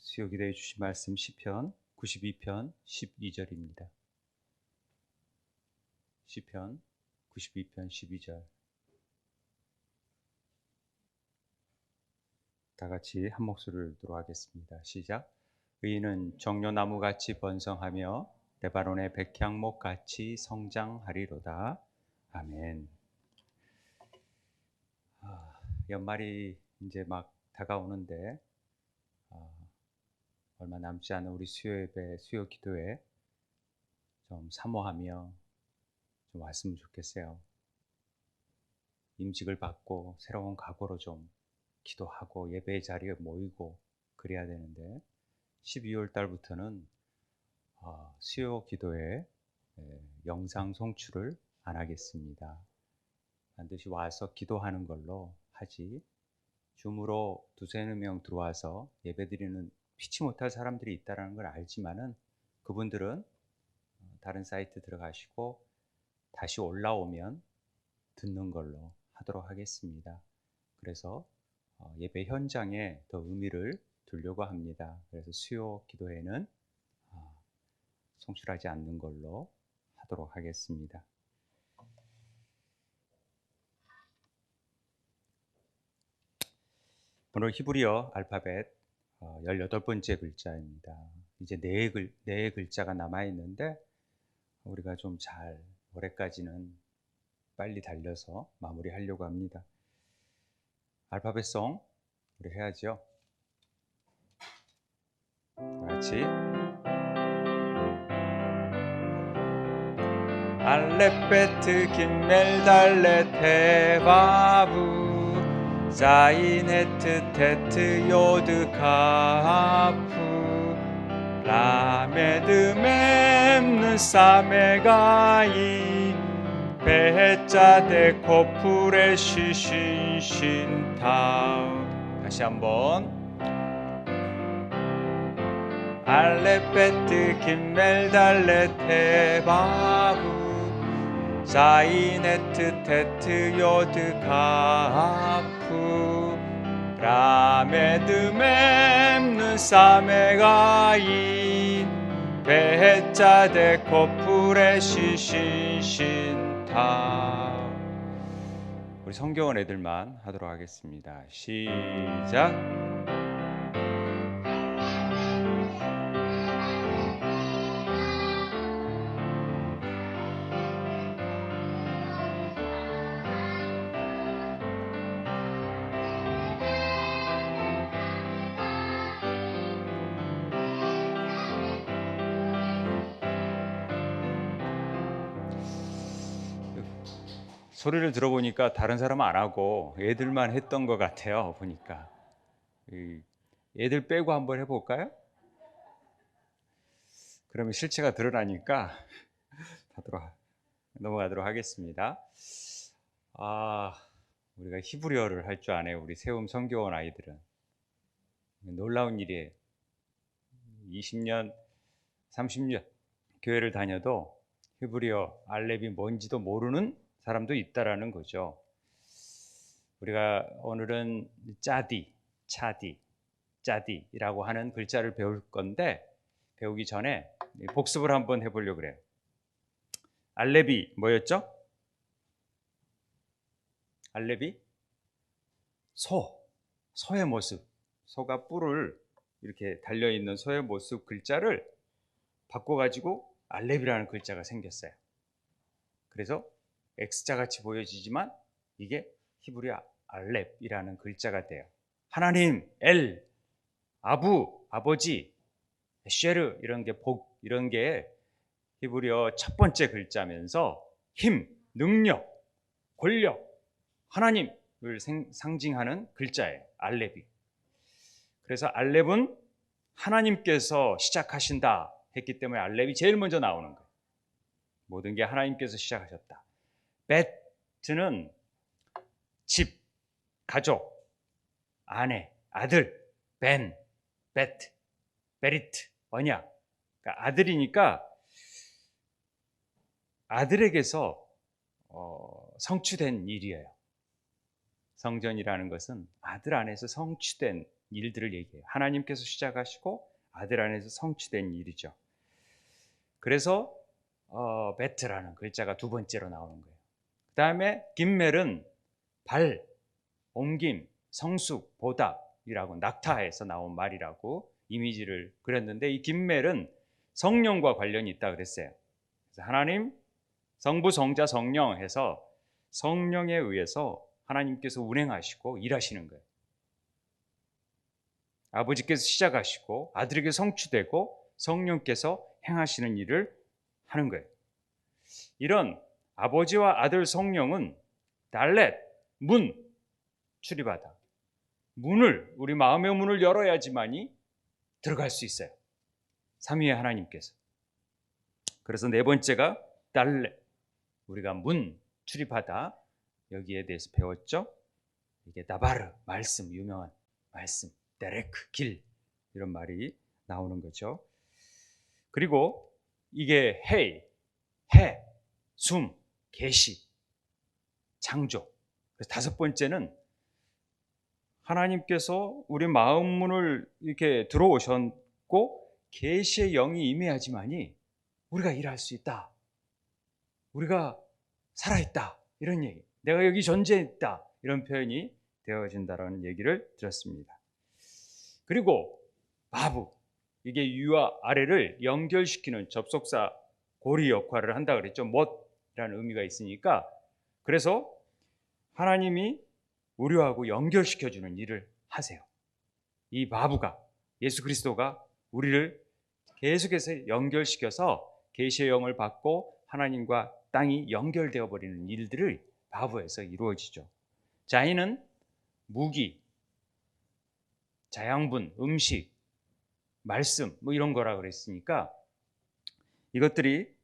수요 기도해 주신 말씀 시편 92편 12절입니다. 시편 92편 12절. 다 같이 한 목소리를 들어 하겠습니다. 시작. 의인은 정료나무 같이 번성하며 레바논의 백향목 같이 성장하리로다. 아멘. 연말이 이제 막 다가오는데 얼마 남지 않은 우리 수요 예배, 수요 기도에 좀 사모하며 좀 왔으면 좋겠어요. 임직을 받고 새로운 각오로 좀 기도하고 예배의 자리에 모이고 그래야 되는데 12월 달부터는 수요 기도에 영상 송출을 안 하겠습니다. 반드시 와서 기도하는 걸로 하지, 줌으로 두세 명 들어와서 예배드리는 피치 못할 사람들이 있다는 걸 알지만은 그분들은 다른 사이트 들어가시고 다시 올라오면 듣는 걸로 하도록 하겠습니다. 그래서 예배 현장에 더 의미를 두려고 합니다. 그래서 수요 기도회는 송출하지 않는 걸로 하도록 하겠습니다. 오늘 히브리어 알파벳 18번째 글자입니다. 이제 네 글자가 남아있는데 우리가 좀 잘 올해까지는 빨리 달려서 마무리하려고 합니다. 알파벳송 우리 해야죠. 같이 알렙베트 김멜달렛 헤바브 자인 헤트 테트 요드 카프 라메드 mem느 사메가이 베자데 코프레 시신신타. 다시 한번. 알렙베트 김멜달렛 헤바브 자인 헤트 테트 요드 카프 라메드 mem느 사메가인 베자데 코프레 시신신타. 우리 성경원 애들만 하도록 하겠습니다. 시작. 소리를 들어보니까 다른 사람은 안 하고 애들만 했던 것 같아요. 보니까 애들 빼고 한번 해볼까요? 그러면 실체가 드러나니까 넘어가도록 하겠습니다. 우리가 히브리어를 할 줄 아네요. 우리 세움 성교원 아이들은. 놀라운 일이에요. 20년, 30년 교회를 다녀도 히브리어 알렙이 뭔지도 모르는 사람도 있다라는 거죠. 우리가 오늘은 짜디라고 하는 글자를 배울 건데, 배우기 전에 복습을 한번 해보려고 그래요. 알렙이 뭐였죠? 알렙이 소의 모습, 소가 뿔을 이렇게 달려있는 소의 모습 글자를 바꿔가지고 알렙이라는 글자가 생겼어요. 그래서 X자 같이 보여지지만 이게 히브리어 알렙이라는 글자가 돼요. 하나님, 엘, 아부, 아버지, 쉐르 이런 게 히브리어 첫 번째 글자면서 힘, 능력, 권력, 하나님을 상징하는 글자예요. 알렙이. 그래서 알렙은 하나님께서 시작하신다 했기 때문에 알렙이 제일 먼저 나오는 거예요. 모든 게 하나님께서 시작하셨다. 베트는 집, 가족, 아내, 아들, 베트, 베리트, 언약. 그러니까 아들이니까 아들에게서 성취된 일이에요. 성전이라는 것은 아들 안에서 성취된 일들을 얘기해요. 하나님께서 시작하시고 아들 안에서 성취된 일이죠. 그래서 베트라는 글자가 두 번째로 나오는 거예요. 그 다음에 김멜은 발, 옮김, 성숙, 보답이라고 낙타에서 나온 말이라고 이미지를 그렸는데, 이 김멜은 성령과 관련이 있다 그랬어요. 그래서 하나님, 성부, 성자, 성령 해서 성령에 의해서 하나님께서 운행하시고 일하시는 거예요. 아버지께서 시작하시고 아들에게 성취되고 성령께서 행하시는 일을 하는 거예요. 이런 아버지와 아들 성령은 달렛, 문, 출입하다. 문을, 우리 마음의 문을 열어야지만이 들어갈 수 있어요. 삼위의 하나님께서. 그래서 네 번째가 달렛, 우리가 문, 출입하다. 여기에 대해서 배웠죠. 이게 다바르, 말씀, 유명한 말씀, 데레크, 길, 이런 말이 나오는 거죠. 그리고 이게 해, 숨, 계시, 창조. 그래서 다섯 번째는 하나님께서 우리 마음 문을 이렇게 들어오셨고 계시의 영이 임해야지만이 우리가 일할 수 있다. 우리가 살아있다. 이런 얘기. 내가 여기 존재했다. 이런 표현이 되어진다는 얘기를 들었습니다. 그리고 바브, 이게 위와 아래를 연결시키는 접속사 고리 역할을 한다 그랬죠. 못이라는 의미가 있으니까. 그래서 하나님이 우리하고 연결시켜주는 일을 하세요. 이 바브가, 예수 그리스도가 우리를 계속해서 연결시켜서 계시의 영을 받고 하나님과 땅이 연결되어 버리는 일들을 바브에서 이루어지죠. 자인은 무기, 자양분, 음식, 말씀 뭐 이런 거라 그랬으니까 이것들이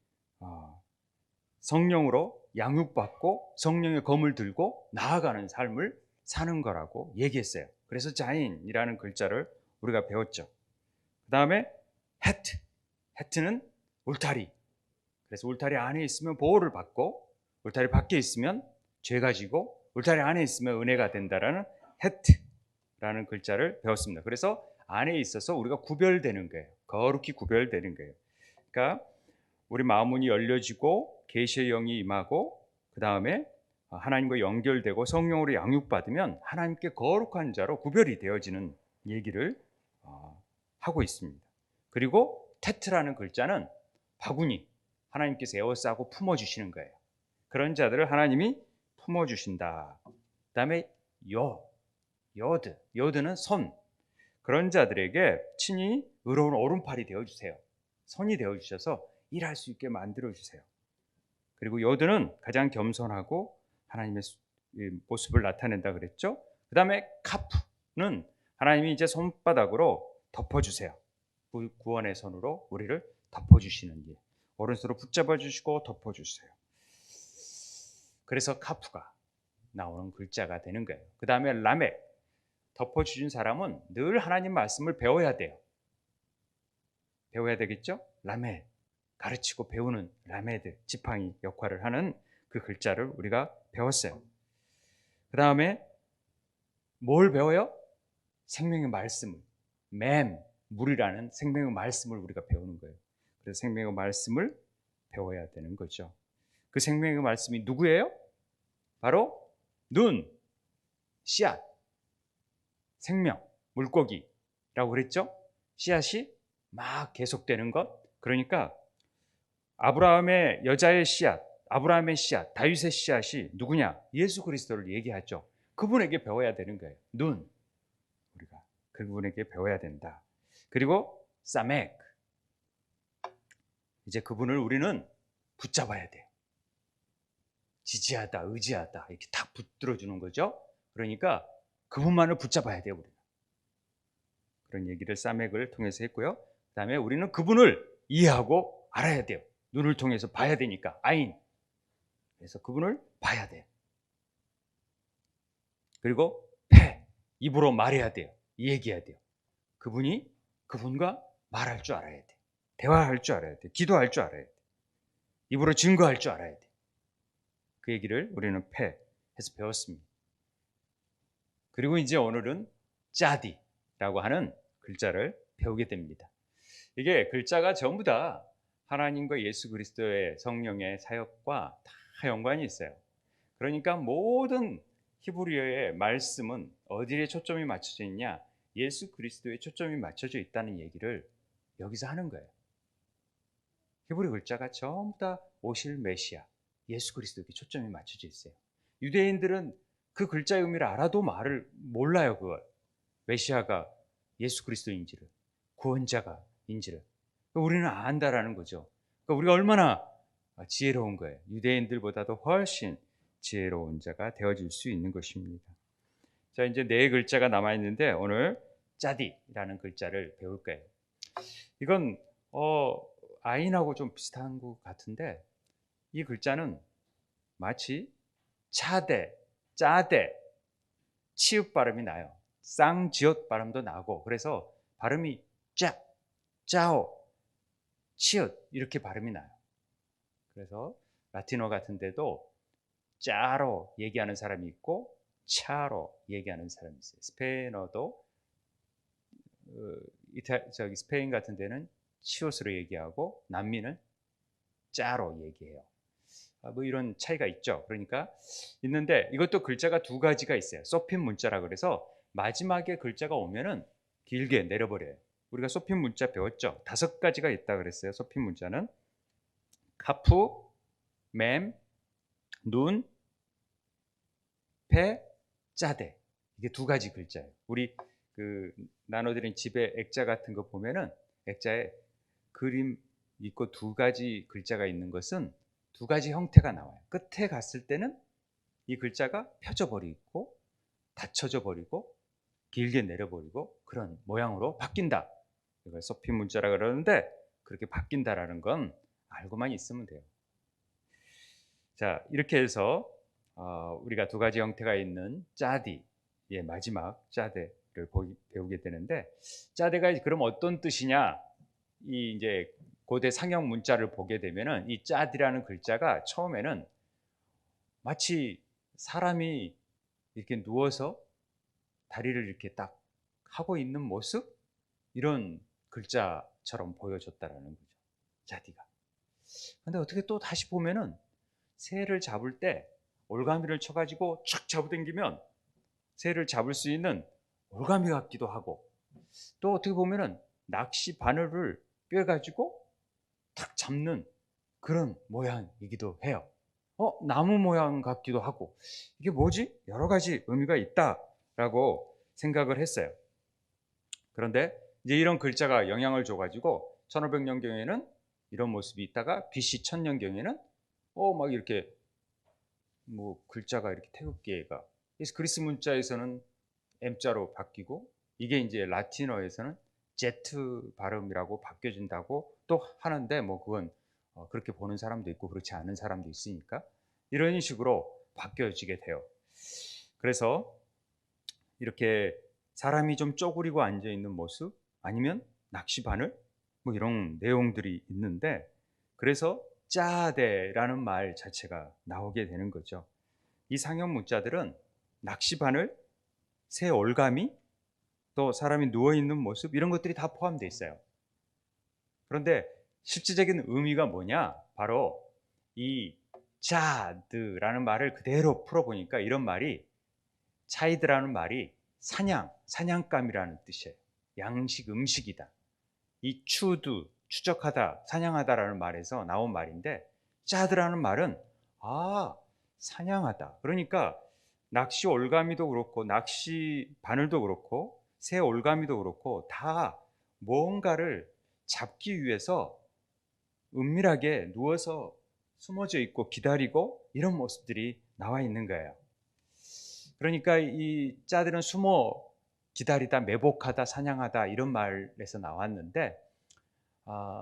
성령으로 양육받고 성령의 검을 들고 나아가는 삶을 사는 거라고 얘기했어요. 그래서 자인이라는 글자를 우리가 배웠죠. 그 다음에 헤트는 울타리. 그래서 울타리 안에 있으면 보호를 받고 울타리 밖에 있으면 죄가 지고 울타리 안에 있으면 은혜가 된다라는 헤트라는 글자를 배웠습니다. 그래서 안에 있어서 우리가 구별되는 거예요. 거룩히 구별되는 거예요. 그러니까 우리 마음문이 열려지고 계시의 영이 임하고 그 다음에 하나님과 연결되고 성령으로 양육받으면 하나님께 거룩한 자로 구별이 되어지는 얘기를 하고 있습니다. 그리고 테트라는 글자는 바구니, 하나님께서 에워싸고 품어주시는 거예요. 그런 자들을 하나님이 품어주신다. 그 다음에 요드는 손, 그런 자들에게 친히 의로운 오른팔이 되어주세요. 손이 되어주셔서 일할 수 있게 만들어주세요. 그리고 요드는 가장 겸손하고 하나님의 모습을 나타낸다 그랬죠. 그 다음에 카프는 하나님이 이제 손바닥으로 덮어주세요. 구원의 손으로 우리를 덮어주시는 일. 오른손으로 붙잡아 주시고 덮어주세요. 그래서 카프가 나오는 글자가 되는 거예요. 그 다음에 라멕, 덮어주신 사람은 늘 하나님 말씀을 배워야 돼요. 배워야 되겠죠? 라멕, 가르치고 배우는 라메드, 지팡이 역할을 하는 그 글자를 우리가 배웠어요. 그 다음에 뭘 배워요? 생명의 말씀을, 물이라는 생명의 말씀을 우리가 배우는 거예요. 그래서 생명의 말씀을 배워야 되는 거죠. 그 생명의 말씀이 누구예요? 바로 눈, 씨앗, 생명, 물고기라고 그랬죠? 씨앗이 막 계속되는 것. 그러니까 아브라함의 여자의 씨앗, 아브라함의 씨앗, 다윗의 씨앗이 누구냐? 예수 그리스도를 얘기하죠. 그분에게 배워야 되는 거예요. 눈, 우리가 그분에게 배워야 된다. 그리고 사멕, 이제 그분을 우리는 붙잡아야 돼요. 지지하다, 의지하다 이렇게 딱 붙들어주는 거죠. 그러니까 그분만을 붙잡아야 돼요. 우리는. 그런 얘기를 사멕을 통해서 했고요. 그 다음에 우리는 그분을 이해하고 알아야 돼요. 눈을 통해서 봐야 되니까, 아인. 그래서 그분을 봐야 돼요. 그리고 입으로 말해야 돼요. 얘기해야 돼요. 그분과 말할 줄 알아야 돼요. 대화할 줄 알아야 돼요. 기도할 줄 알아야 돼요. 입으로 증거할 줄 알아야 돼요. 그 얘기를 우리는 해서 배웠습니다. 그리고 이제 오늘은 짜디, 라고 하는 글자를 배우게 됩니다. 이게 글자가 전부 다 하나님과 예수 그리스도의 성령의 사역과 다 연관이 있어요. 그러니까 모든 히브리어의 말씀은 어디에 초점이 맞춰져 있냐? 예수 그리스도에 초점이 맞춰져 있다는 얘기를 여기서 하는 거예요. 히브리 글자가 전부 다 오실 메시아, 예수 그리스도에게 초점이 맞춰져 있어요. 유대인들은 그 글자의 의미를 알아도 말을 몰라요. 그걸 메시아가 예수 그리스도인지를, 구원자가 인지를. 우리는 안다라는 거죠. 그러니까 우리가 얼마나 지혜로운 거예요. 유대인들보다도 훨씬 지혜로운 자가 되어질 수 있는 것입니다. 자, 이제 네 글자가 남아 있는데 오늘 짜디라는 글자를 배울 거예요. 이건 아인하고 좀 비슷한 것 같은데 이 글자는 마치 차대, 짜대, 치읓 발음이 나요. 쌍지읒 발음도 나고 그래서 발음이 짜, 짜오, 치읓 이렇게 발음이 나요. 그래서 라틴어 같은 데도 짜로 얘기하는 사람이 있고 차로 얘기하는 사람이 있어요. 스페인어도 스페인 같은 데는 치읓으로 얘기하고 남미는 짜로 얘기해요. 뭐 이런 차이가 있죠. 그러니까 있는데 이것도 글자가 두 가지가 있어요. 소핀 문자라 그래서 마지막에 글자가 오면은 길게 내려버려요. 우리가 소핀 문자 배웠죠. 5가지가 있다 그랬어요. 소핀 문자는 카프, 맴, 눈, 배, 짜대. 이게 두 가지 글자예요. 우리 그 나눠드린 집에 액자 같은 거 보면은 액자에 그림 있고 두 가지 글자가 있는 것은 두 가지 형태가 나와요. 끝에 갔을 때는 이 글자가 펴져 버리고 닫혀져 버리고 길게 내려버리고 그런 모양으로 바뀐다. 이걸 소핀 문자라 그러는데 그렇게 바뀐다라는 건 알고만 있으면 돼요. 자, 이렇게 해서 우리가 두 가지 형태가 있는 짜디의 마지막 짜대를 배우게 되는데 짜대가 그럼 어떤 뜻이냐? 이 이제 고대 상형 문자를 보게 되면은 이 짜디라는 글자가 처음에는 마치 사람이 이렇게 누워서 다리를 이렇게 딱 하고 있는 모습 이런 글자처럼 보여줬다라는 거죠. 짜디가. 근데 어떻게 또 다시 보면은 새를 잡을 때 올가미를 쳐가지고 촥 잡아당기면 새를 잡을 수 있는 올가미 같기도 하고 또 어떻게 보면은 낚시 바늘을 꿰가지고 탁 잡는 그런 모양이기도 해요. 나무 모양 같기도 하고 이게 뭐지? 여러 가지 의미가 있다라고 생각을 했어요. 그런데 이제 이런 글자가 영향을 줘가지고 1500년경에는 이런 모습이 있다가 BC 1000년경에는 막 이렇게 뭐 글자가 이렇게 태극기가 그래서 그리스 문자에서는 M자로 바뀌고 이게 이제 라틴어에서는 Z 발음이라고 바뀌어진다고 또 하는데 뭐 그건 그렇게 보는 사람도 있고 그렇지 않은 사람도 있으니까 이런 식으로 바뀌어지게 돼요. 그래서 이렇게 사람이 좀 쪼그리고 앉아 있는 모습 아니면 낚시바늘 뭐 이런 내용들이 있는데 그래서 짜대라는 말 자체가 나오게 되는 거죠. 이 상형 문자들은 낚시바늘, 새 올가미, 또 사람이 누워 있는 모습 이런 것들이 다 포함되어 있어요. 그런데 실질적인 의미가 뭐냐? 바로 이 자드라는 말을 그대로 풀어보니까 이런 말이 차이드라는 말이 사냥감이라는 뜻이에요. 양식, 음식이다. 이 추드, 추적하다, 사냥하다라는 말에서 나온 말인데 짜드라는 말은 사냥하다. 그러니까 낚시 올가미도 그렇고 낚시 바늘도 그렇고 새 올가미도 그렇고 다 뭔가를 잡기 위해서 은밀하게 누워서 숨어져 있고 기다리고 이런 모습들이 나와 있는 거예요. 그러니까 이 짜들은 숨어 기다리다, 매복하다, 사냥하다 이런 말에서 나왔는데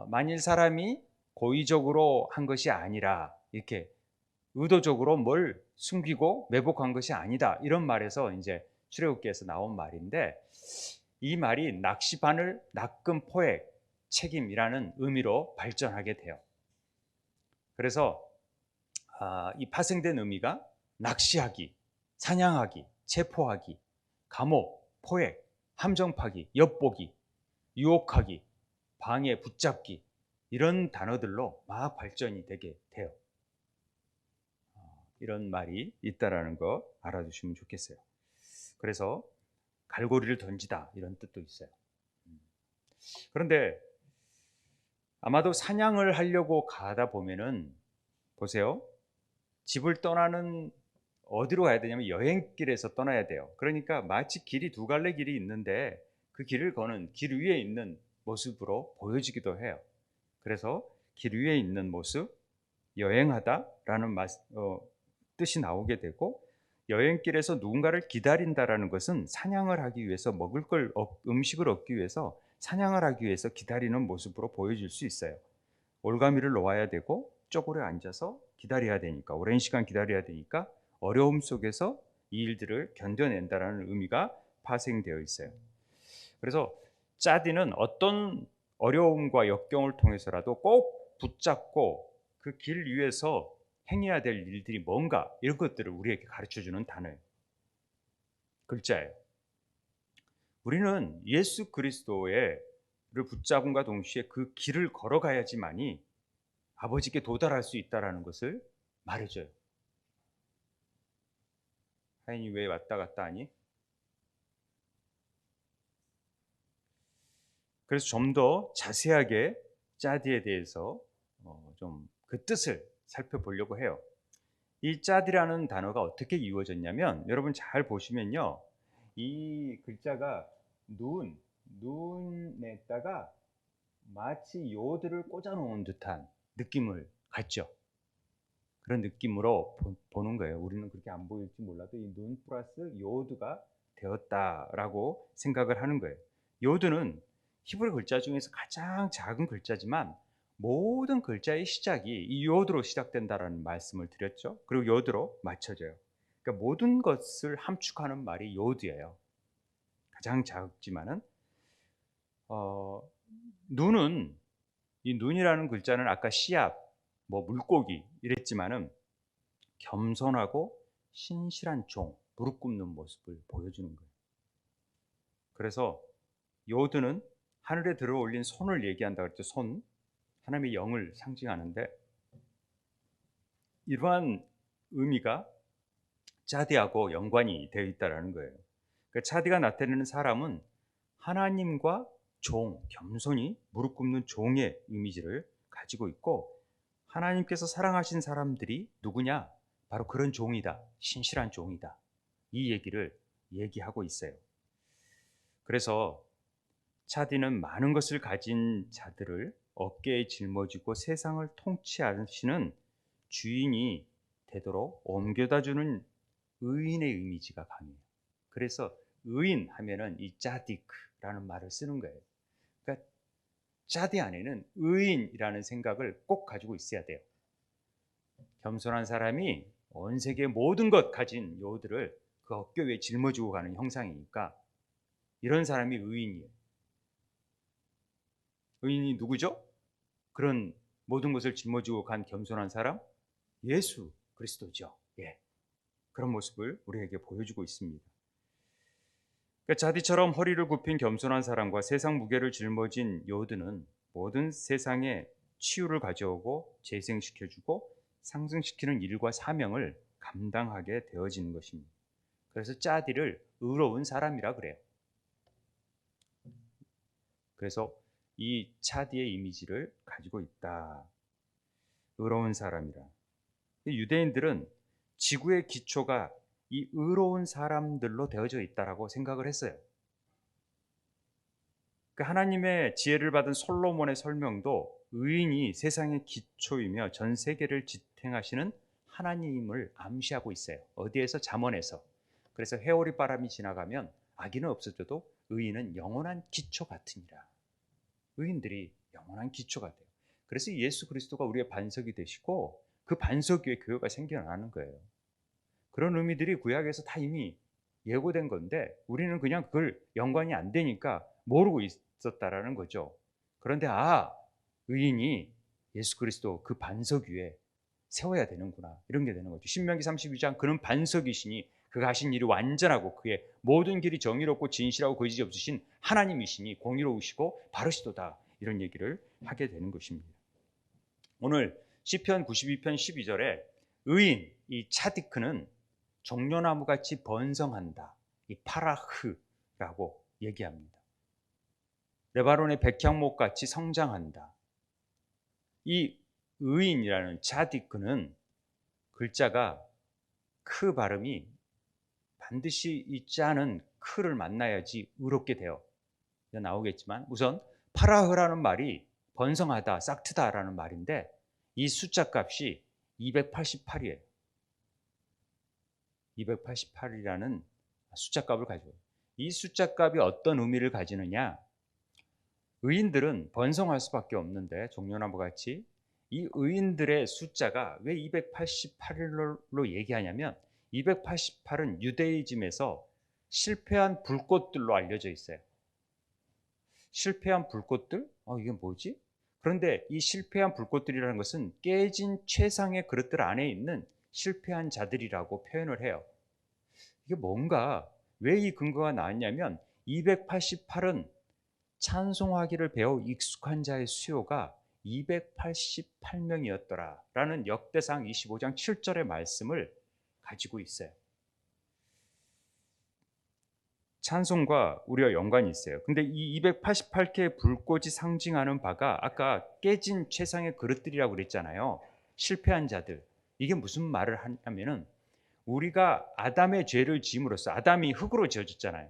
만일 사람이 고의적으로 한 것이 아니라 이렇게 의도적으로 뭘 숨기고 매복한 것이 아니다 이런 말에서 이제 출애굽기에서 나온 말인데 이 말이 낚시바늘, 낚은 포획, 책임이라는 의미로 발전하게 돼요. 그래서 이 파생된 의미가 낚시하기, 사냥하기, 체포하기, 감옥, 포획, 함정 파기, 엿보기, 유혹하기, 방해, 붙잡기 이런 단어들로 막 발전이 되게 돼요. 이런 말이 있다라는 거 알아두시면 좋겠어요. 그래서 갈고리를 던지다 이런 뜻도 있어요. 그런데 아마도 사냥을 하려고 가다 보면은 보세요. 집을 떠나는 어디로 가야 되냐면 여행길에서 떠나야 돼요. 그러니까 마치 길이 두 갈래 길이 있는데 그 길을 거는 길 위에 있는 모습으로 보여지기도 해요. 그래서 길 위에 있는 모습, 여행하다라는 뜻이 나오게 되고, 여행길에서 누군가를 기다린다라는 것은 사냥을 하기 위해서 음식을 얻기 위해서 사냥을 하기 위해서 기다리는 모습으로 보여질 수 있어요. 올가미를 놓아야 되고 쪼그려 앉아서 기다려야 되니까, 오랜 시간 기다려야 되니까 어려움 속에서 이 일들을 견뎌낸다라는 의미가 파생되어 있어요. 그래서 짜디는 어떤 어려움과 역경을 통해서라도 꼭 붙잡고 그 길 위에서 행해야 될 일들이 뭔가 이런 것들을 우리에게 가르쳐주는 단어예요. 글자예요. 우리는 예수 그리스도를 붙잡음과 동시에 그 길을 걸어가야지만이 아버지께 도달할 수 있다는 것을 말해줘요. 하인이 왜 왔다 갔다 하니? 그래서 좀 더 자세하게 짜디에 대해서 좀 그 뜻을 살펴보려고 해요. 이 짜디라는 단어가 어떻게 이루어졌냐면, 여러분 잘 보시면요, 이 글자가 눈에다가 마치 요드를 꽂아 놓은 듯한 느낌을 갖죠. 그런 느낌으로 보는 거예요. 우리는 그렇게 안 보일지 몰라도 이 눈 플러스 요드가 되었다라고 생각을 하는 거예요. 요드는 히브리 글자 중에서 가장 작은 글자지만 모든 글자의 시작이 이 요드로 시작된다라는 말씀을 드렸죠. 그리고 요드로 맞춰져요. 그러니까 모든 것을 함축하는 말이 요드예요. 가장 작지만은 눈은, 이 눈이라는 글자는 아까 씨앗, 물고기 이랬지만은 겸손하고 신실한 종, 무릎 꿇는 모습을 보여주는 거예요. 그래서 요드는 하늘에 들어 올린 손을 얘기한다 그랬죠. 손, 하나님의 영을 상징하는데, 이러한 의미가 차디하고 연관이 되어 있다는 거예요. 그러니까 차디가 나타내는 사람은 하나님과 종, 겸손히 무릎 꿇는 종의 이미지를 가지고 있고, 하나님께서 사랑하신 사람들이 누구냐? 바로 그런 종이다. 신실한 종이다. 이 얘기를 얘기하고 있어요. 그래서 차디는 많은 것을 가진 자들을 어깨에 짊어지고 세상을 통치하시는 주인이 되도록 옮겨다주는 의인의 이미지가 강해요. 그래서 의인 하면은 이 짜디크라는 말을 쓰는 거예요. 그러니까 짜디 안에는 의인이라는 생각을 꼭 가지고 있어야 돼요. 겸손한 사람이 온 세계 모든 것 가진 요들을 그 어깨 위에 짊어지고 가는 형상이니까 이런 사람이 의인이에요. 의인이 누구죠? 그런 모든 것을 짊어지고 간 겸손한 사람? 예수 그리스도죠. 예. 그런 모습을 우리에게 보여주고 있습니다. 그러니까 자디처럼 허리를 굽힌 겸손한 사람과 세상 무게를 짊어진 요드는 모든 세상에 치유를 가져오고 재생시켜주고 상승시키는 일과 사명을 감당하게 되어지는 것입니다. 그래서 짜디를 의로운 사람이라 그래요. 그래서 이 차디의 이미지를 가지고 있다. 의로운 사람이라. 유대인들은 지구의 기초가 이 의로운 사람들로 되어져 있다라고 생각을 했어요. 그 하나님의 지혜를 받은 솔로몬의 설명도 의인이 세상의 기초이며 전 세계를 지탱하시는 하나님을 암시하고 있어요. 어디에서? 잠언에서. 그래서 해오리 바람이 지나가면 악인은 없어져도 의인은 영원한 기초 같으니라. 의인들이 영원한 기초가 돼요. 그래서 예수 그리스도가 우리의 반석이 되시고 그 반석 위에 교회가 생겨나는 거예요. 그런 의미들이 구약에서 다 이미 예고된 건데 우리는 그냥 그걸 연관이 안 되니까 모르고 있었다라는 거죠. 그런데 의인이 예수 그리스도 그 반석 위에 세워야 되는구나, 이런 게 되는 거죠. 신명기 32장, 그는 반석이시니 그가 하신 일이 완전하고 그의 모든 길이 정의롭고 진실하고 거짓이 없으신 하나님이시니 공의로우시고 바르시도다. 이런 얘기를 하게 되는 것입니다. 오늘 시편 92편 12절에 의인 이 차디크는 종려나무 같이 번성한다. 이 파라흐라고 얘기합니다. 레바논의 백향목 같이 성장한다. 이 의인이라는 차디크는 글자가 크 발음이 반드시 이 자는 크를 만나야지 의롭게 돼요. 나오겠지만 우선 파라흐라는 말이 번성하다, 싹트다라는 말인데 이 숫자 값이 288이에요. 288이라는 숫자 값을 가지고 이 숫자 값이 어떤 의미를 가지느냐? 의인들은 번성할 수밖에 없는데 종려나무 같이 이 의인들의 숫자가 왜 288로 얘기하냐면 288은 유대이즘에서 실패한 불꽃들로 알려져 있어요. 실패한 불꽃들? 이게 뭐지? 그런데 이 실패한 불꽃들이라는 것은 깨진 최상의 그릇들 안에 있는 실패한 자들이라고 표현을 해요. 이게 뭔가 왜 이 근거가 나왔냐면 288은 찬송하기를 배워 익숙한 자의 수요가 288명이었더라 라는 역대상 25장 7절의 말씀을 가지고 있어요. 찬송과 우리와 연관이 있어요. 근데 이 288개의 불꽃이 상징하는 바가 아까 깨진 최상의 그릇들이라고 그랬잖아요. 실패한 자들. 이게 무슨 말을 하냐면은 우리가 아담의 죄를 지음으로써 아담이 흙으로 지어졌잖아요.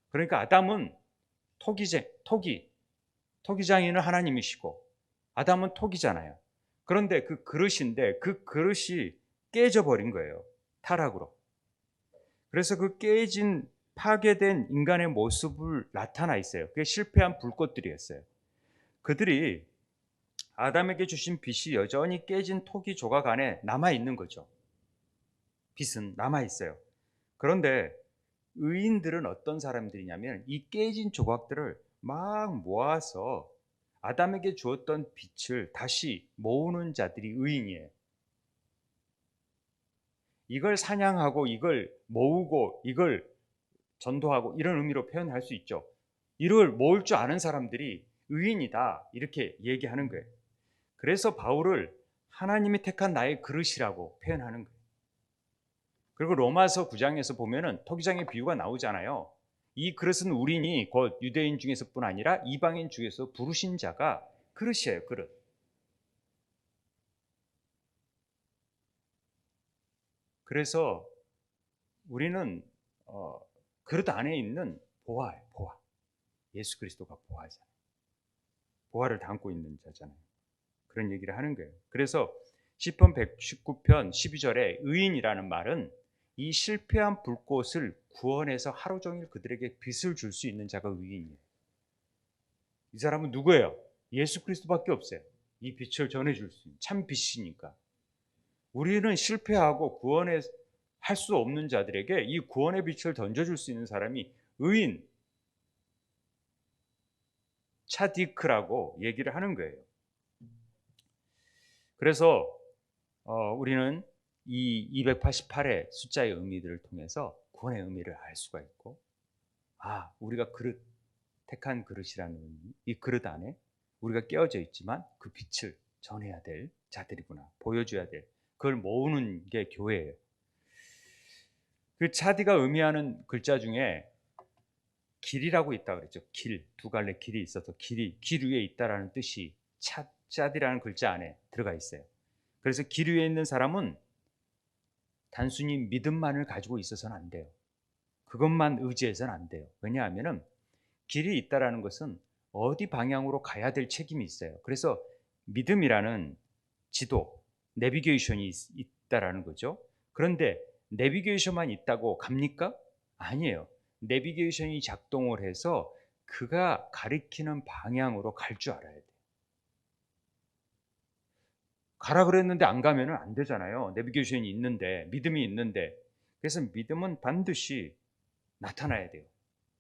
그러니까 아담은 토기장인은 하나님이시고 아담은 토기잖아요. 그런데 그 그릇인데 그 그릇이 깨져버린 거예요. 타락으로. 그래서 그 깨진 파괴된 인간의 모습을 나타나 있어요. 그게 실패한 불꽃들이었어요. 그들이 아담에게 주신 빛이 여전히 깨진 토기 조각 안에 남아 있는 거죠. 빛은 남아 있어요. 그런데 의인들은 어떤 사람들이냐면 이 깨진 조각들을 막 모아서 아담에게 주었던 빛을 다시 모으는 자들이 의인이에요. 이걸 사냥하고 이걸 모으고 이걸 전도하고 이런 의미로 표현할 수 있죠. 이걸 모을 줄 아는 사람들이 의인이다 이렇게 얘기하는 거예요. 그래서 바울을 하나님이 택한 나의 그릇이라고 표현하는 거예요. 그리고 로마서 9장에서 보면은 토기장의 비유가 나오잖아요. 이 그릇은 우리니 곧 유대인 중에서뿐 아니라 이방인 중에서 부르신 자가 그릇이에요. 그릇. 그래서 우리는 그릇 안에 있는 보화예요. 보화. 예수 그리스도가 보화잖아요. 보화를 담고 있는 자잖아요. 그런 얘기를 하는 거예요. 그래서 시편 119편 12절에 의인이라는 말은 이 실패한 불꽃을 구원해서 하루 종일 그들에게 빛을 줄 수 있는 자가 의인이에요. 이 사람은 누구예요? 예수 그리스도밖에 없어요. 이 빛을 전해줄 수 있는 참 빛이니까. 우리는 실패하고 구원할 수 없는 자들에게 이 구원의 빛을 던져줄 수 있는 사람이 의인, 차디크라고 얘기를 하는 거예요. 그래서 우리는 이 288의 숫자의 의미들을 통해서 구원의 의미를 알 수가 있고, 우리가 택한 그릇이라는 의미, 이 그릇 안에 우리가 깨어져 있지만 그 빛을 전해야 될 자들이구나, 보여줘야 될, 그걸 모으는 게 교회예요. 그 차디가 의미하는 글자 중에 길이라고 있다 그랬죠. 길, 두 갈래 길이 있어서 길 위에 있다라는 뜻이 차디라는 글자 안에 들어가 있어요. 그래서 길 위에 있는 사람은 단순히 믿음만을 가지고 있어서는 안 돼요. 그것만 의지해서는 안 돼요. 왜냐하면은 길이 있다라는 것은 어디 방향으로 가야 될 책임이 있어요. 그래서 믿음이라는 지도, 내비게이션이 있다라는 거죠. 그런데 내비게이션만 있다고 갑니까? 아니에요. 내비게이션이 작동을 해서 그가 가리키는 방향으로 갈 줄 알아야 돼요. 가라 그랬는데 안 가면 안 되잖아요. 내비게이션이 있는데, 믿음이 있는데. 그래서 믿음은 반드시 나타나야 돼요.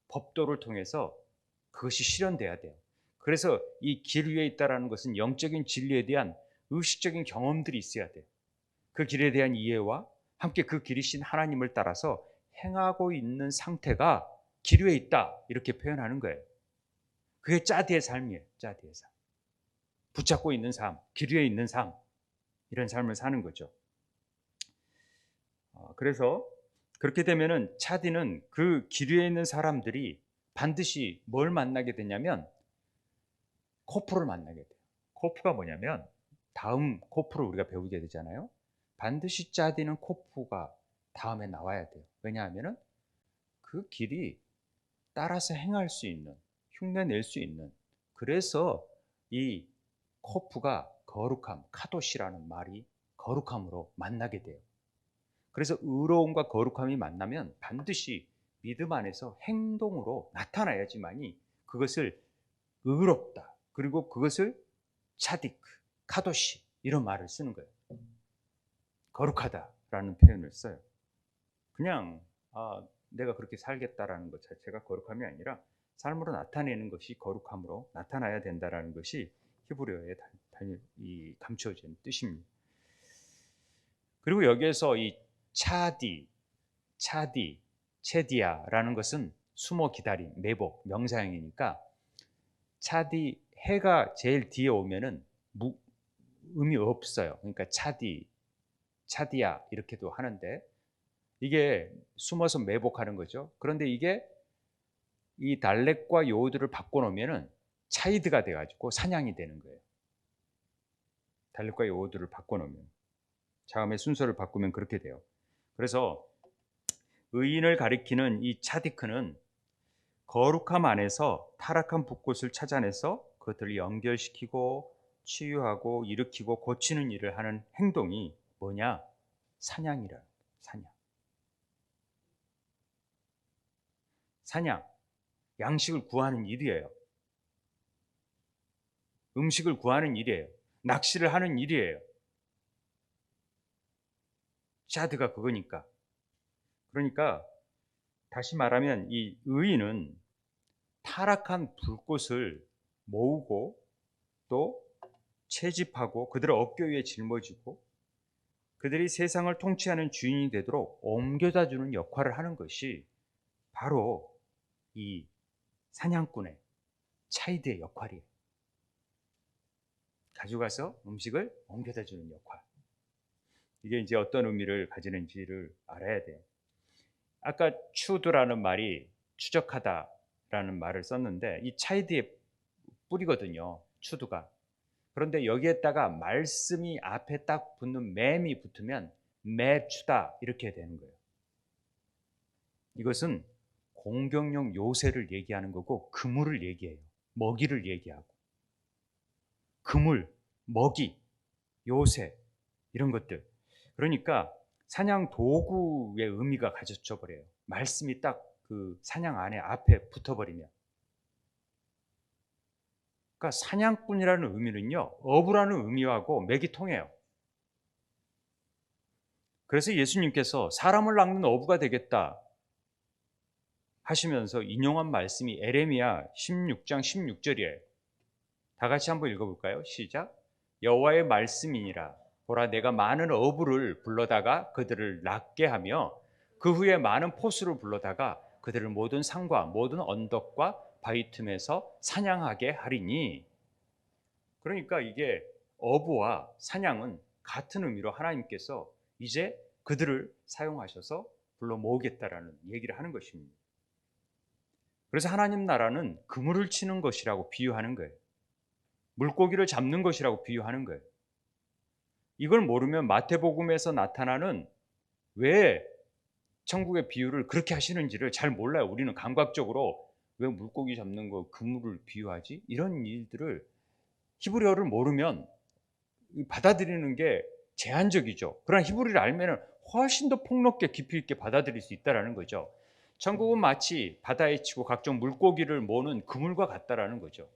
법도를 통해서 그것이 실현돼야 돼요. 그래서 이 길 위에 있다라는 것은 영적인 진리에 대한 의식적인 경험들이 있어야 돼요. 그 길에 대한 이해와 함께 그 길이신 하나님을 따라서 행하고 있는 상태가 기류에 있다 이렇게 표현하는 거예요. 그게 짜디의 삶이에요. 짜디의 삶. 붙잡고 있는 삶, 기류에 있는 삶, 이런 삶을 사는 거죠. 그래서 그렇게 되면은 차디는 그 기류에 있는 사람들이 반드시 뭘 만나게 되냐면 코프를 만나게 돼요. 코프가 뭐냐면 다음 코프를 우리가 배우게 되잖아요. 반드시 짜디는 코프가 다음에 나와야 돼요. 왜냐하면은 그 길이 따라서 행할 수 있는, 흉내낼 수 있는, 그래서 이 코프가 거룩함, 카도시라는 말이 거룩함으로 만나게 돼요. 그래서 의로움과 거룩함이 만나면 반드시 믿음 안에서 행동으로 나타나야지만이 그것을 의롭다, 그리고 그것을 차디크, 카도시 이런 말을 쓰는 거예요. 거룩하다라는 표현을 써요. 그냥 내가 그렇게 살겠다라는 것 자체가 거룩함이 아니라 삶으로 나타내는 것이 거룩함으로 나타나야 된다라는 것이 히브리어에 감춰진 뜻입니다. 그리고 여기에서 이 차디, 체디아라는 것은 숨어 기다림, 매복, 명사형이니까 차디 해가 제일 뒤에 오면은 의미 없어요. 그러니까 차디야 이렇게도 하는데 이게 숨어서 매복하는 거죠. 그런데 이게 이 달렉과 요우드를 바꿔놓으면은 차이드가 돼가지고 사냥이 되는 거예요. 달렉과 요우드를 바꿔놓으면 자음의 순서를 바꾸면 그렇게 돼요. 그래서 의인을 가리키는 이 차디크는 거룩함 안에서 타락한 붓꽃을 찾아내서 그것들을 연결시키고 치유하고 일으키고 고치는 일을 하는 행동이 뭐냐? 사냥이라. 사냥, 양식을 구하는 일이에요. 음식을 구하는 일이에요. 낚시를 하는 일이에요. 샤드가 그거니까. 그러니까 다시 말하면 이 의인은 타락한 불꽃을 모으고 또 채집하고 그들을 어깨 위에 짊어지고 그들이 세상을 통치하는 주인이 되도록 옮겨다 주는 역할을 하는 것이 바로 이 사냥꾼의 차이드의 역할이에요. 가져가서 음식을 옮겨다 주는 역할. 이게 이제 어떤 의미를 가지는지를 알아야 돼요. 아까 추드라는 말이 추적하다라는 말을 썼는데 이 차이드의 뿌리거든요. 추드가. 그런데 여기에다가 말씀이 앞에 딱 붙는 맴이 붙으면 맵추다 이렇게 되는 거예요. 이것은 공격용 요새를 얘기하는 거고 그물을 얘기해요. 먹이를 얘기하고 그물, 먹이, 요새 이런 것들. 그러니까 사냥 도구의 의미가 가져져 버려요. 말씀이 딱 그 사냥 안에 앞에 붙어버리면. 그러니까 사냥꾼이라는 의미는요, 어부라는 의미하고 맥이 통해요. 그래서 예수님께서 사람을 낚는 어부가 되겠다 하시면서 인용한 말씀이 에레미야 16장 16절이에요. 다 같이 한번 읽어볼까요? 시작. 여호와의 말씀이니라. 보라, 내가 많은 어부를 불러다가 그들을 낚게 하며 그 후에 많은 포수를 불러다가 그들을 모든 산과 모든 언덕과 바위 틈에서 사냥하게 하리니. 그러니까 이게 어부와 사냥은 같은 의미로 하나님께서 이제 그들을 사용하셔서 불러 모으겠다라는 얘기를 하는 것입니다. 그래서 하나님 나라는 그물을 치는 것이라고 비유하는 거예요. 물고기를 잡는 것이라고 비유하는 거예요. 이걸 모르면 마태복음에서 나타나는 왜 천국의 비유를 그렇게 하시는지를 잘 몰라요. 우리는 감각적으로 왜 물고기 잡는 거 그물을 비유하지? 이런 일들을 히브리어를 모르면 받아들이는 게 제한적이죠. 그러나 히브리를 알면 훨씬 더 폭넓게 깊이 있게 받아들일 수 있다는 거죠. 천국은 마치 바다에 치고 각종 물고기를 모는 그물과 같다라는 거죠.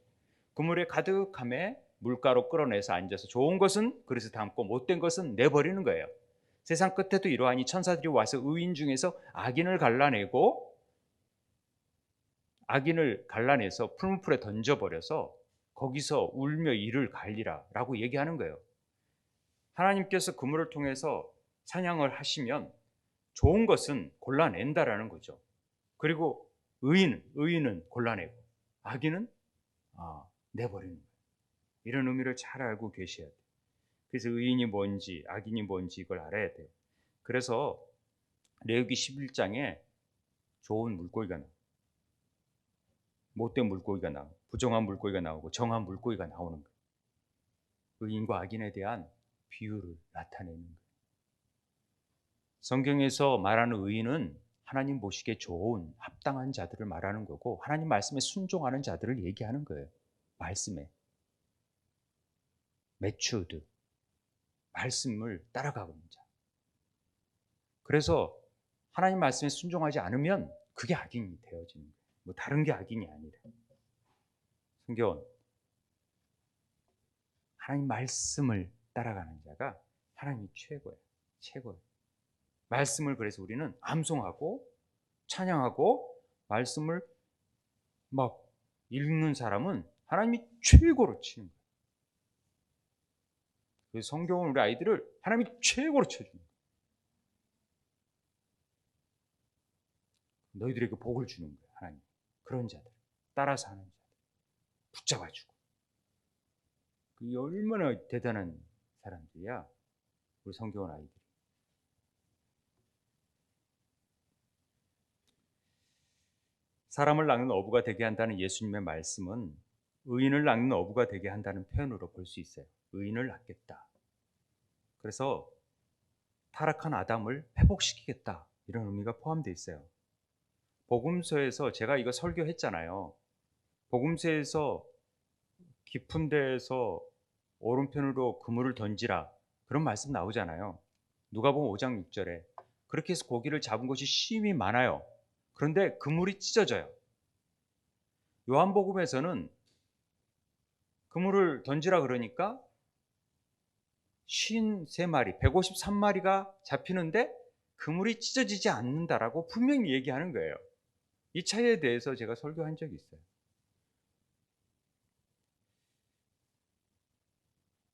그물에 가득함에 물가로 끌어내서 앉아서 좋은 것은 그릇에 담고 못된 것은 내버리는 거예요. 세상 끝에도 이러하니 천사들이 와서 의인 중에서 악인을 갈라내서 풀무풀에 던져버려서 거기서 울며 이를 갈리라 라고 얘기하는 거예요. 하나님께서 그물을 통해서 사냥을 하시면 좋은 것은 골라낸다라는 거죠. 그리고 의인은 골라내고 악인은 내버리는 거예요. 이런 의미를 잘 알고 계셔야 돼요. 그래서 의인이 뭔지 악인이 뭔지 이걸 알아야 돼요. 그래서 레위기 11장에 좋은 물고기가 나오고 못된 물고기가 나오고 부정한 물고기가 나오고 정한 물고기가 나오는 거예요. 의인과 악인에 대한 비유를 나타내는 거예요. 성경에서 말하는 의인은 하나님 보시기에 좋은 합당한 자들을 말하는 거고 하나님 말씀에 순종하는 자들을 얘기하는 거예요. 말씀에 매추드 말씀을 따라가는 자. 그래서 하나님 말씀에 순종하지 않으면 그게 악인이 되어지는 거예요. 뭐 다른 게 악인이 아니라. 성경은 하나님 말씀을 따라가는 자가 하나님이 최고예요. 최고예요. 말씀을 그래서 우리는 암송하고 찬양하고 말씀을 막 읽는 사람은 하나님이 최고로 치는 거예요. 그래서 성경은 우리 아이들을 하나님이 최고로 쳐주는 거예요. 너희들에게 복을 주는 거예요. 하나님. 그런 자들. 따라서 하는 자들. 붙잡아주고. 그게 얼마나 대단한 사람들이야. 우리 성경은 아이들이. 사람을 낚는 어부가 되게 한다는 예수님의 말씀은 의인을 낚는 어부가 되게 한다는 표현으로 볼 수 있어요. 의인을 낚겠다. 그래서 타락한 아담을 회복시키겠다. 이런 의미가 포함되어 있어요. 복음서에서 제가 이거 설교했잖아요. 복음서에서 깊은 데에서 오른편으로 그물을 던지라. 그런 말씀 나오잖아요. 누가복음 5장 6절에. 그렇게 해서 고기를 잡은 것이 심히 많아요. 그런데 그물이 찢어져요. 요한복음에서는 그물을 던지라 그러니까 53마리, 153마리가 잡히는데 그물이 찢어지지 않는다라고 분명히 얘기하는 거예요. 이 차이에 대해서 제가 설교한 적이 있어요.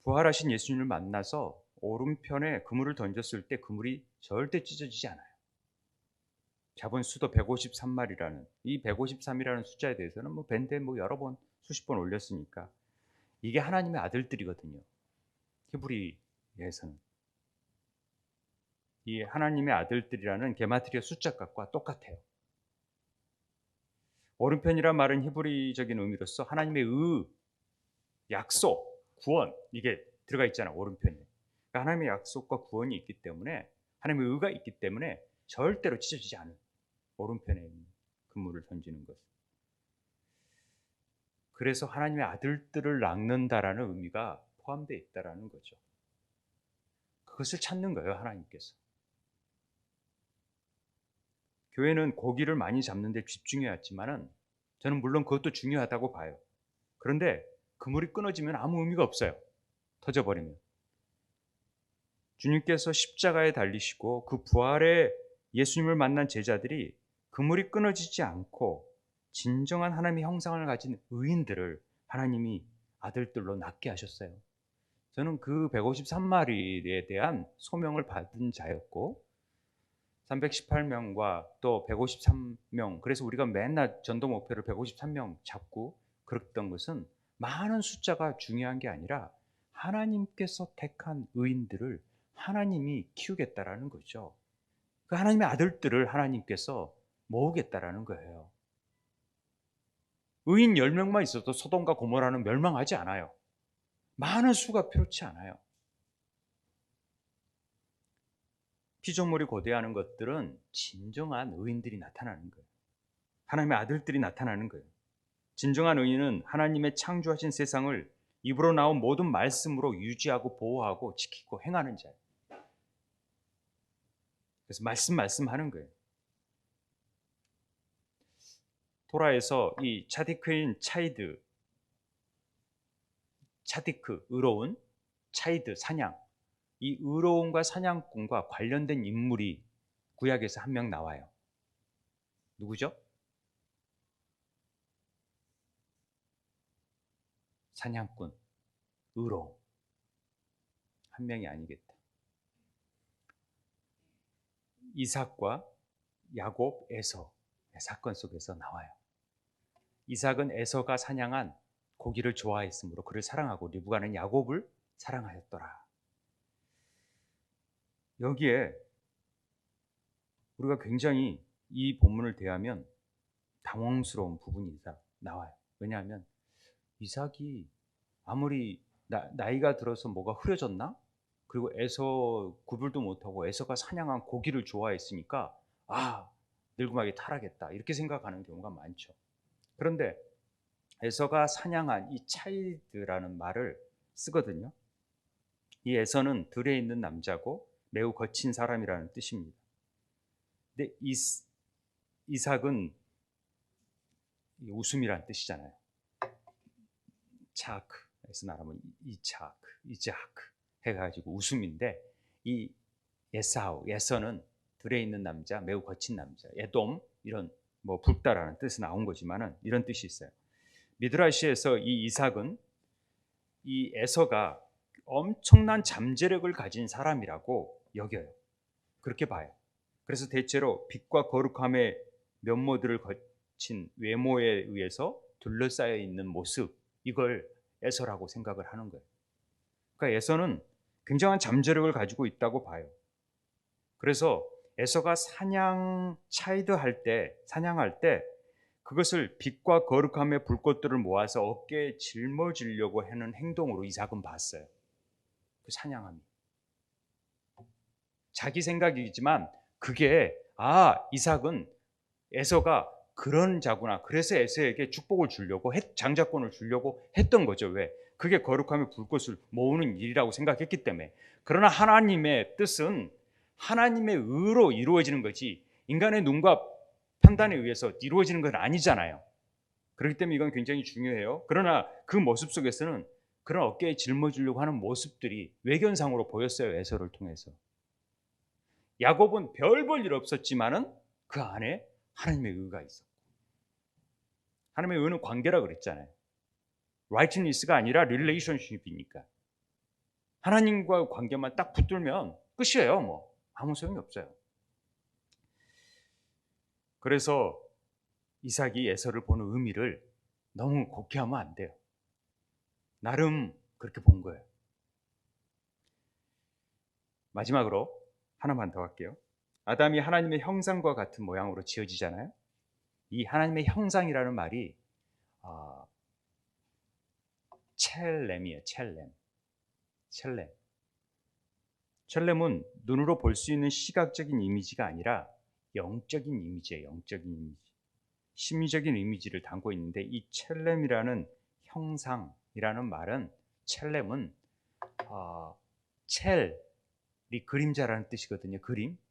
부활하신 예수님을 만나서 오른편에 그물을 던졌을 때 그물이 절대 찢어지지 않아요. 잡은 수도 153마리라는 이 153이라는 숫자에 대해서는 뭐 밴드에 뭐 여러 번 수십 번 올렸으니까 이게 하나님의 아들들이거든요. 히브리에서는 이 하나님의 아들들이라는 게마트리아 숫자값과 똑같아요. 오른편이란 말은 히브리적인 의미로서 하나님의 약속, 구원 이게 들어가 있잖아. 오른편에. 그러니까 하나님의 약속과 구원이 있기 때문에 하나님의 의가 있기 때문에 절대로 찢어지지 않은 오른편에 있는 그물을 던지는 것. 그래서 하나님의 아들들을 낚는다라는 의미가 포함되어 있다라는 거죠. 그것을 찾는 거예요, 하나님께서. 교회는 고기를 많이 잡는 데 집중해왔지만은 저는 물론 그것도 중요하다고 봐요. 그런데 그물이 끊어지면 아무 의미가 없어요. 터져버리면. 주님께서 십자가에 달리시고 그 부활의 예수님을 만난 제자들이 그물이 끊어지지 않고 진정한 하나님의 형상을 가진 의인들을 하나님이 아들들로 낳게 하셨어요. 저는 그 153마리에 대한 소명을 받은 자였고 318명과 또 153명, 그래서 우리가 맨날 전도 목표를 153명 잡고 그랬던 것은 많은 숫자가 중요한 게 아니라 하나님께서 택한 의인들을 하나님이 키우겠다라는 거죠. 그 하나님의 아들들을 하나님께서 모으겠다라는 거예요. 의인 10명만 있어도 소돔과 고모라는 멸망하지 않아요. 많은 수가 필요치 않아요. 피조물이 고대하는 것들은 진정한 의인들이 나타나는 거예요. 하나님의 아들들이 나타나는 거예요. 진정한 의인은 하나님의 창조하신 세상을 입으로 나온 모든 말씀으로 유지하고 보호하고 지키고 행하는 자예요. 그래서 말씀하는 거예요. 토라에서 이 차디크인 차디크 의로운, 차이드 사냥, 이 의로움과 사냥꾼과 관련된 인물이 구약에서 한 명 나와요. 누구죠? 사냥꾼, 의로움. 한 명이 아니겠다. 이삭과 야곱, 에서의 사건 속에서 나와요. 이삭은 에서가 사냥한 고기를 좋아했으므로 그를 사랑하고 리브가는 야곱을 사랑하였더라. 여기에 우리가 굉장히 이 본문을 대하면 당황스러운 부분이 나와요. 왜냐하면 이삭이 아무리 나이가 들어서 뭐가 흐려졌나? 그리고 에서 구별도 못하고 에서가 사냥한 고기를 좋아했으니까 늙음하게 타락했다 이렇게 생각하는 경우가 많죠. 그런데 에서가 사냥한 이 차이드라는 말을 쓰거든요. 이 에서는 들에 있는 남자고 매우 거친 사람이라는 뜻입니다. 근데 이삭은 웃음이란 뜻이잖아요. 차크에서 말하면 이자크 해가지고 웃음인데, 이 에서는 들에 있는 남자, 매우 거친 남자, 에돔 이런 뭐 붉다라는 뜻이 나온 거지만은 이런 뜻이 있어요. 미드라시에서 이 이삭은 이 에서가 엄청난 잠재력을 가진 사람이라고 여겨요. 그렇게 봐요. 그래서 대체로 빛과 거룩함의 면모들을 거친 외모에 의해서 둘러싸여 있는 모습, 이걸 에서라고 생각을 하는 거예요. 그러니까 에서는 굉장한 잠재력을 가지고 있다고 봐요. 그래서 에서가 사냥할 때 그것을 빛과 거룩함의 불꽃들을 모아서 어깨에 짊어지려고 하는 행동으로 이삭은 봤어요. 그 사냥함이. 자기 생각이지만 그게 이삭은 에서가 그런 자구나. 그래서 에서에게 축복을 주려고 장자권을 주려고 했던 거죠. 왜? 그게 거룩함의 불꽃을 모으는 일이라고 생각했기 때문에. 그러나 하나님의 뜻은 하나님의 의로 이루어지는 거지 인간의 눈과 판단에 의해서 이루어지는 건 아니잖아요. 그렇기 때문에 이건 굉장히 중요해요. 그러나 그 모습 속에서는 그런 어깨에 짊어지려고 하는 모습들이 외견상으로 보였어요. 에서를 통해서. 야곱은 별 볼 일 없었지만은 그 안에 하나님의 의가 있었고, 하나님의 의는 관계라 그랬잖아요. righteousness가 아니라 relationship이니까 하나님과 관계만 딱 붙들면 끝이에요. 뭐 아무 소용이 없어요. 그래서 이삭이 에서를 보는 의미를 너무 곱게 하면 안 돼요. 나름 그렇게 본 거예요. 마지막으로 하나만 더 할게요. 아담이 하나님의 형상과 같은 모양으로 지어지잖아요. 이 하나님의 형상이라는 말이 첼렘이에요. 첼렘은 눈으로 볼 수 있는 시각적인 이미지가 아니라 영적인 이미지예요. 영적인 이미지. 심리적인 이미지를 담고 있는데, 이 첼렘이라는 형상이라는 말은, 첼렘은 첼이 그림자라는 뜻이거든요.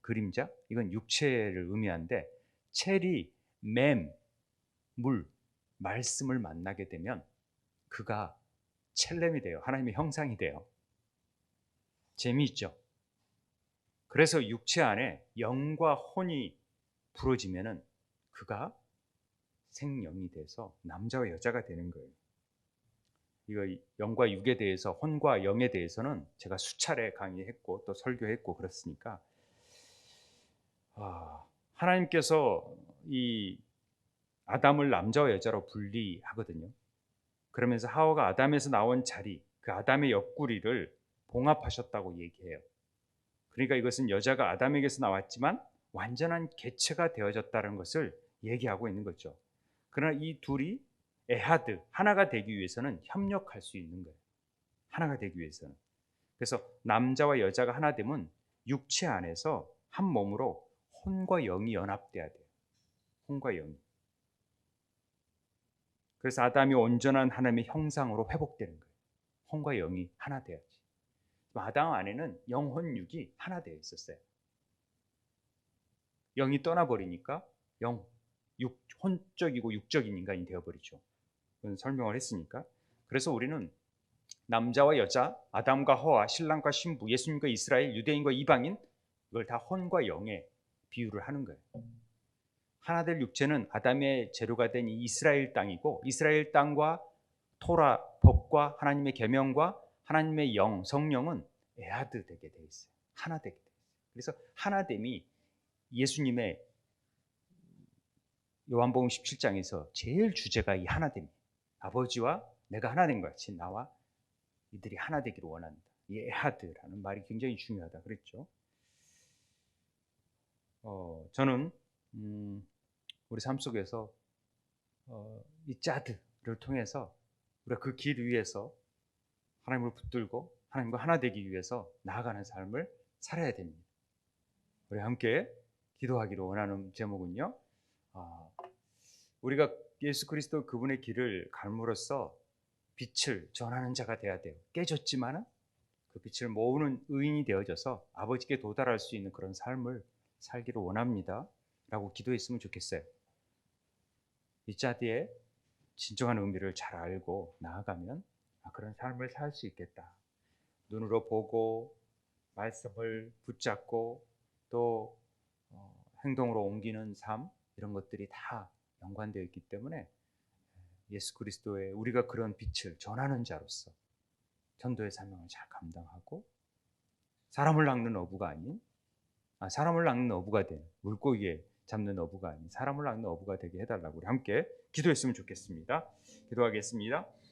그림자. 이건 육체를 의미하는데, 첼이 말씀을 만나게 되면 그가 첼렘이 돼요. 하나님의 형상이 돼요. 재미있죠? 그래서 육체 안에 영과 혼이 부러지면은 그가 생영이 돼서 남자와 여자가 되는 거예요. 이거 영과 육에 대해서, 혼과 영에 대해서는 제가 수차례 강의했고 또 설교했고 그렇으니까, 하나님께서 이 아담을 남자와 여자로 분리하거든요. 그러면서 하와가 아담에서 나온 자리, 그 아담의 옆구리를 봉합하셨다고 얘기해요. 그러니까 이것은 여자가 아담에게서 나왔지만 완전한 개체가 되어졌다는 것을 얘기하고 있는 거죠. 그러나 이 둘이 에하드, 하나가 되기 위해서는 협력할 수 있는 거예요. 하나가 되기 위해서는. 그래서 남자와 여자가 하나 되면 육체 안에서 한 몸으로 혼과 영이 연합돼야 돼요. 혼과 영이. 그래서 아담이 온전한 하나님의 형상으로 회복되는 거예요. 혼과 영이 하나 돼야지. 아담 안에는 영혼 육이 하나 되어 있었어요. 영이 떠나버리니까 혼적이고 육적인 인간이 되어버리죠. 그건 설명을 했으니까. 그래서 우리는 남자와 여자, 아담과 하와, 신랑과 신부, 예수님과 이스라엘, 유대인과 이방인, 이걸 다 혼과 영에 비유를 하는 거예요. 하나 될 육체는 아담의 재료가 된 이 이스라엘 땅이고, 이스라엘 땅과 토라, 법과 하나님의 계명과 하나님의 영, 성령은 에하드 되게 돼 있어요. 하나 되게 돼 있어요. 그래서 하나됨이 예수님의 요한복음 17장에서 제일 주제가 이 하나됨이에요. 아버지와 내가 하나 된 것 같이 나와 이들이 하나 되기를 원한다. 예하드라는 말이 굉장히 중요하다 그랬죠. 저는 우리 삶 속에서 이 짜드를 통해서 우리가 그 길 위에서 하나님을 붙들고 하나님과 하나 되기 위해서 나아가는 삶을 살아야 됩니다. 우리 함께 기도하기를 원하는 제목은요. 우리가 예수 그리스도 그분의 길을 갈므로써 빛을 전하는 자가 되어야 돼요. 깨졌지만은 그 빛을 모으는 의인이 되어져서 아버지께 도달할 수 있는 그런 삶을 살기를 원합니다. 라고 기도했으면 좋겠어요. 이 짜드의 진정한 의미를 잘 알고 나아가면 그런 삶을 살 수 있겠다. 눈으로 보고 말씀을 붙잡고 또 행동으로 옮기는 삶 이런 것들이 다 연관되어 있기 때문에 예수 그리스도의 우리가 그런 빛을 전하는 자로서 전도의 사명을 잘 감당하고 사람을 낚는 어부가 아닌 사람을 낚는 어부가 된 물고기에 잡는 어부가 아닌 사람을 낚는 어부가 되게 해달라고 우리 함께 기도했으면 좋겠습니다. 기도하겠습니다.